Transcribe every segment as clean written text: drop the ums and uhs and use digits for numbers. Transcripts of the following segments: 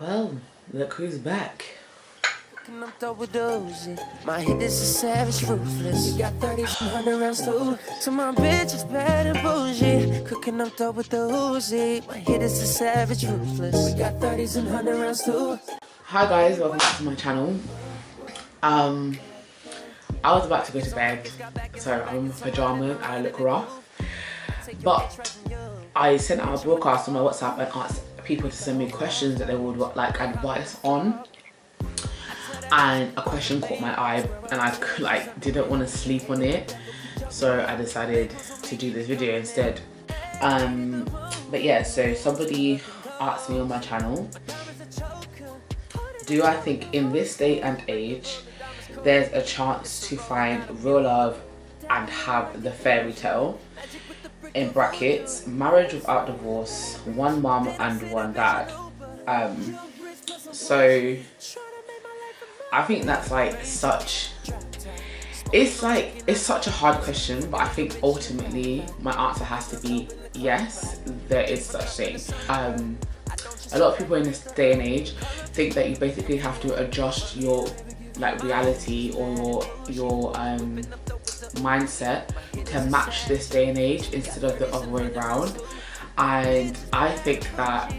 Well, look who's back. My hit is a savage, ruthless. You got 3,100 rounds too. So my bitch is bad and bougie. Cooking up dope with the Uzi. My hit is a savage, ruthless. We got 3,100 rounds too. Hi guys, welcome back to my channel. I was about to go to bed, so I'm in my pajamas. I look rough, but I sent out a broadcast on my WhatsApp and asked people to send me questions that they would like advice on. And a question caught my eye and I didn't want to sleep on it, so I decided to do this video instead. But yeah, so somebody asked me on my channel, do I think in this day and age there's a chance to find real love and have the fairy tale, in brackets, marriage without divorce, one mum and one dad? So I think that's it's such a hard question, but I think ultimately my answer has to be yes, there is such thing. A lot of people in this day and age think that you basically have to adjust your reality or your mindset to match this day and age instead of the other way around. And I think that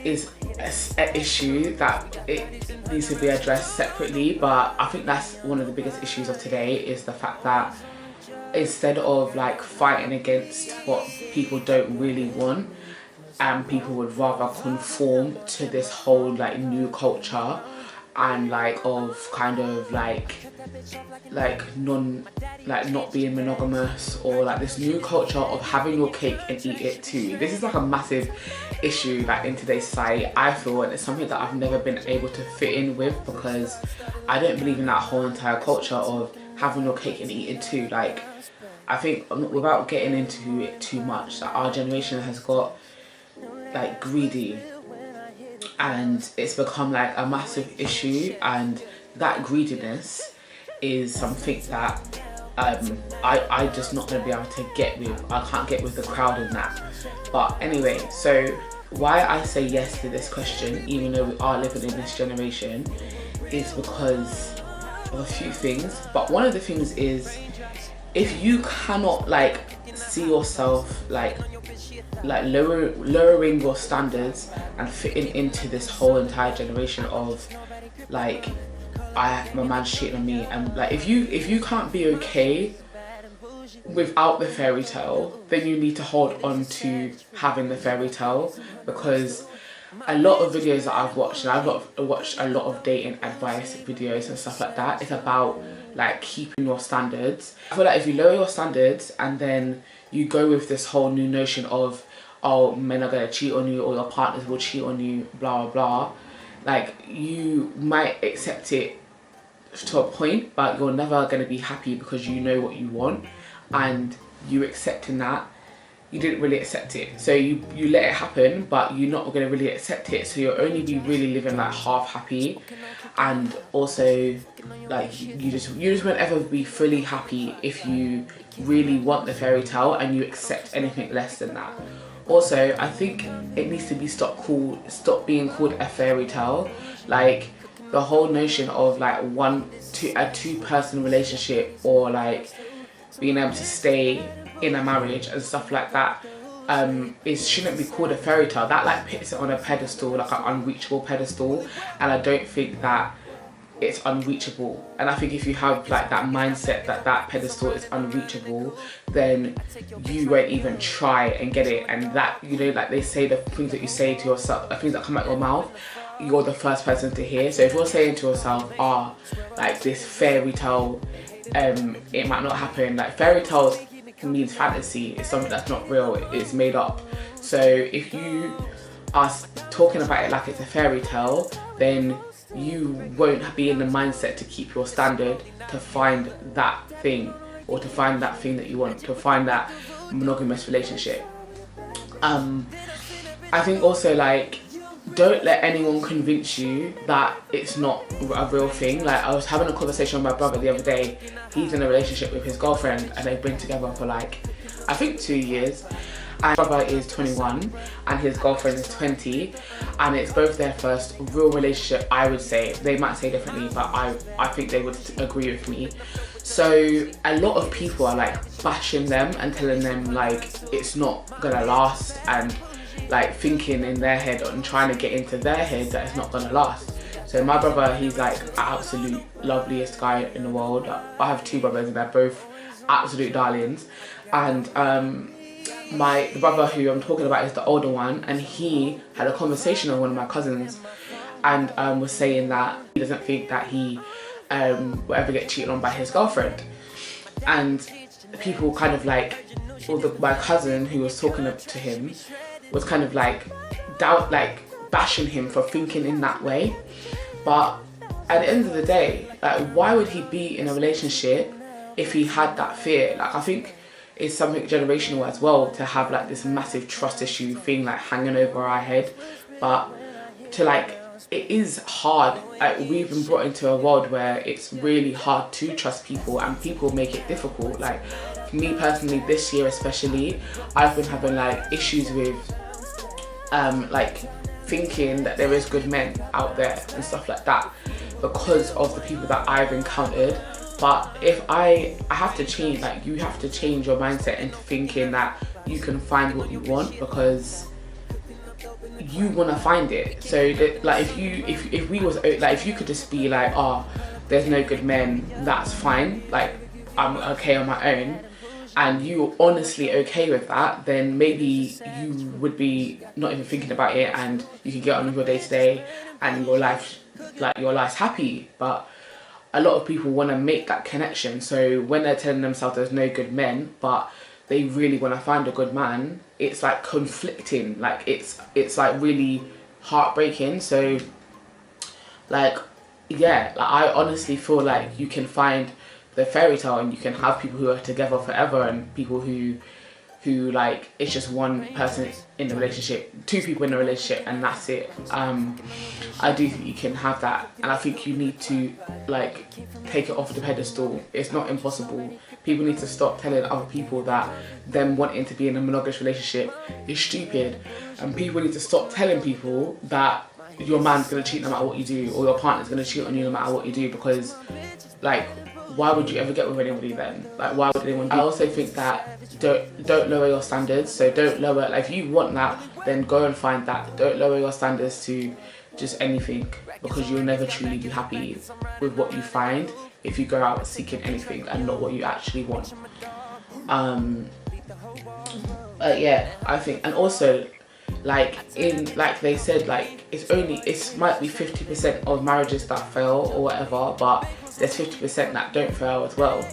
is an issue that it needs to be addressed separately. But I think that's one of the biggest issues of today, is the fact that instead of fighting against what people don't really want, and people would rather conform to this whole new culture and not being monogamous, or this new culture of having your cake and eat it too. This is a massive issue in today's society, I feel, and it's something that I've never been able to fit in with, because I don't believe in that whole entire culture of having your cake and eat it too. I think, without getting into it too much, that our generation has got greedy, and it's become a massive issue, and that greediness is something that I just not going to be able to get with. I can't get with the crowd in that. But anyway, so why I say yes to this question, even though we are living in this generation, is because of a few things. But one of the things is, if you cannot see yourself lowering your standards and fitting into this whole entire generation of my man's cheating on me, and if you can't be okay without the fairy tale, then you need to hold on to having the fairy tale. Because a lot of videos that I've watched, and I've watched a lot of dating advice videos and stuff like that, it's about keeping your standards. I feel if you lower your standards and then you go with this whole new notion of, oh, men are gonna cheat on you, or your partners will cheat on you, blah blah blah, you might accept it to a point, but you're never gonna be happy, because you know what you want, and you accepting that, you didn't really accept it, so you let it happen, but you're not going to really accept it, so you'll only be really living half happy. And also you just won't ever be fully happy if you really want the fairy tale and you accept anything less than that. Also, I think it needs to be stop being called a fairy tale. The whole notion of a two-person relationship, or being able to stay in a marriage and stuff like that, it shouldn't be called a fairy tale. That puts it on a pedestal, an unreachable pedestal, and I don't think that it's unreachable. And I think if you have that mindset that pedestal is unreachable, then you won't even try and get it. And that, they say, the things that you say to yourself, the things that come out your mouth, you're the first person to hear. So if you're saying to yourself, this fairy tale, it might not happen. Fairy tales means fantasy. It's something that's not real, it's made up. So if you are talking about it like it's a fairy tale, then you won't be in the mindset to keep your standard, to find that thing, or to find that thing that you want, to find that monogamous relationship. I think also don't let anyone convince you that it's not a real thing. I was having a conversation with my brother the other day. He's in a relationship with his girlfriend, and they've been together for I think 2 years. and my brother is 21 and his girlfriend is 20, and it's both their first real relationship. I would say, they might say differently, but I think they would agree with me. So a lot of people are like bashing them and telling them like it's not gonna last, and like thinking in their head and trying to get into their head that it's not gonna last. So my brother, he's like absolute loveliest guy in the world. I have two brothers and they're both absolute darlings. And the brother who I'm talking about is the older one, and he had a conversation with one of my cousins and was saying that he doesn't think that he will ever get cheated on by his girlfriend. And people kind of like, my cousin who was talking to him was kind of like bashing him for thinking in that way. But at the end of the day, like, why would he be in a relationship if he had that fear? Like, I think it's something generational as well to have like this massive trust issue thing like hanging over our head. But to like, it is hard. Like, we've been brought into a world where it's really hard to trust people, and people make it difficult. Like, for me personally, this year especially, I've been having like issues with like thinking that there is good men out there and stuff like that because of the people that I've encountered. But if I have to change, like, you have to change your mindset into thinking that you can find what you want because you want to find it. So that, like, if we was like, if you could just be like, oh, there's no good men, that's fine, like I'm okay on my own, and you're honestly okay with that, then maybe you would be not even thinking about it, and you can get on with your day to day, and your life's happy. But a lot of people want to make that connection. So when they're telling themselves there's no good men, but they really want to find a good man, it's like conflicting. Like, it's like really heartbreaking. So like, yeah, like, I honestly feel like you can find the fairy tale, and you can have people who are together forever, and people who like, it's just one person in the relationship, two people in a relationship, and that's it. I do think you can have that, and I think you need to like take it off the pedestal. It's not impossible. People need to stop telling other people that them wanting to be in a monogamous relationship is stupid, and people need to stop telling people that your man's gonna cheat no matter what you do, or your partner's gonna cheat on you no matter what you do, because like, why would you ever get with anybody then? Like, why would anyone do? I also think that don't lower your standards. So don't lower, like, if you want that, then go and find that. Don't lower your standards to just anything, because you'll never truly be happy with what you find if you go out seeking anything and not what you actually want. Yeah, I think, and also, like they said, like, it might be 50% of marriages that fail or whatever, but there's 50% that don't fail as well.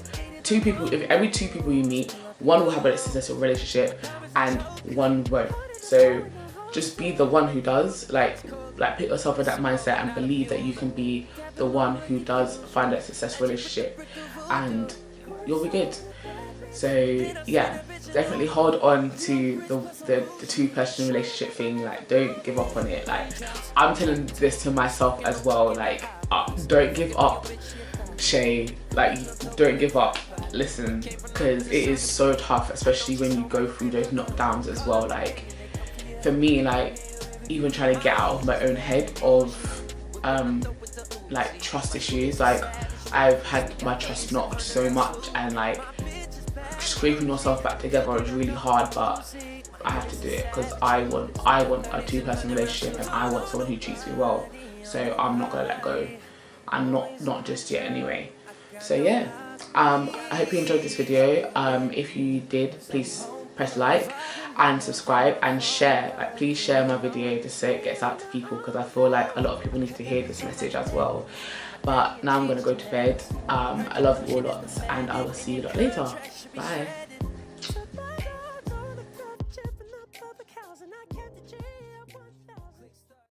If every two people you meet, one will have a successful relationship and one won't. So just be the one who does, like put yourself in that mindset and believe that you can be the one who does find a successful relationship, and you'll be good. So yeah, definitely hold on to the two-person relationship thing. Like, don't give up on it. Like, I'm telling this to myself as well. Like, don't give up, Shaih. Like, don't give up. Listen, because it is so tough, especially when you go through those knockdowns as well. Like, for me, like, even trying to get out of my own head of like trust issues. Like, I've had my trust knocked so much, and like, scraping yourself back together is really hard, but I have to do it because I want a two-person relationship, and I want someone who treats me well. So I'm not gonna let go. I'm not just yet anyway. So yeah, I hope you enjoyed this video. If you did, please press like and subscribe and share. Like, please share my video just so it gets out to people, because I feel like a lot of people need to hear this message as well. But now I'm gonna go to bed. I love you all lots, and I will see you lot later. Bye.